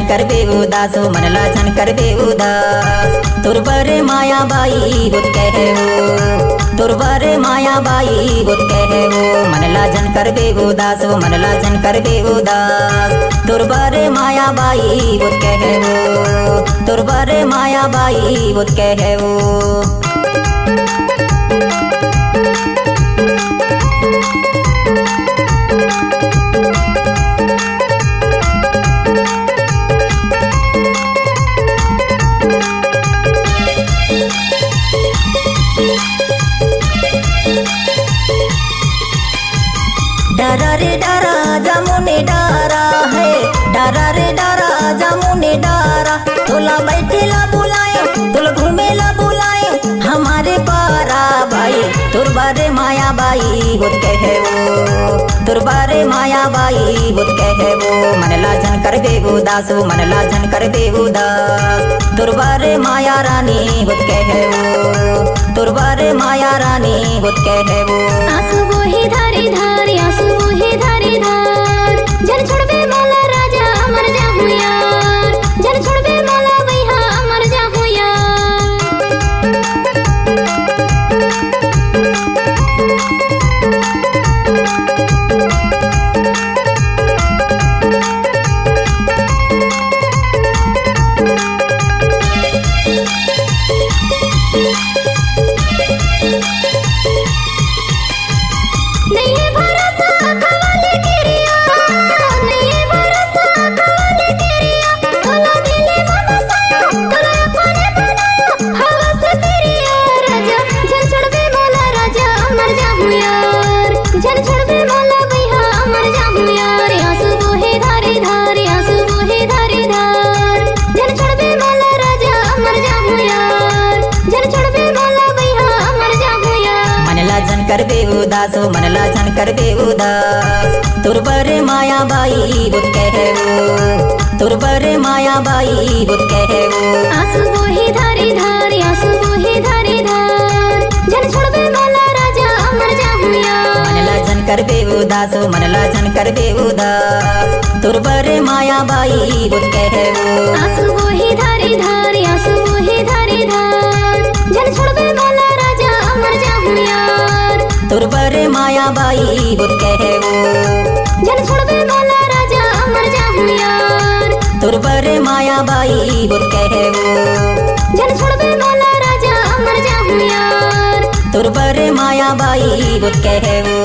कर दे उदास मनला जन कर दे उदास तुरबरे माया बाई बुत कहे वो तुरबरे माया बाई बुत कहे वो मनला जन कर दे उदास मनला जन कर दे उदास तुरबरे माया बाई बुत कहे वो तुरबरे माया बाई बुत कहे वो। डरा रे डरा जामुने डरा है डरा रे डरा जामुने डरा तोला बैठेला बुलाए तोला घूमेला बुलाए हमारे पारा भाई तुरबारे माया बाई बुत कहे वो तुरबारे माया बाई बुत कहे वो मनला जन कर दे उदास मनला जन कर दे उदास तुरबारे माया रानी बुत कहे वो तुरबारे माया रानी बुत कहे वो। आंसू बोही धारी धारी आंसू बोही धारी धार जन छोड़बे माला राजा अमर जाहू यार जन छोड़बे माला भैया अमर जाहू कर दे उदास मनला जन कर दे उदास तुरबरे माया बाई बुत कहे वो तुरबरे माया बाई बुत कहे वो। आंसू बोही धारी धारी आंसू बोही धारी धार जन छोड़बे माला राजा अमर जाहू यार मनला जन कर दे उदास मनला जन कर दे उदास तुरबरे माया बाई बुत कहे वो। आंसू बोही धारी धारी आंसू बोही धारी धार जन छोड़बे माला राजा अमर जाहू यार तुरबरे माया बाई बुत कहे वो जन छोड़बे माला राजा अमर जाहू यार तुरबरे माया बाई बुत कहे वो जन छोड़बे माला राजा अमर जाहू यार तुरबरे माया बाई बुत कहे वो।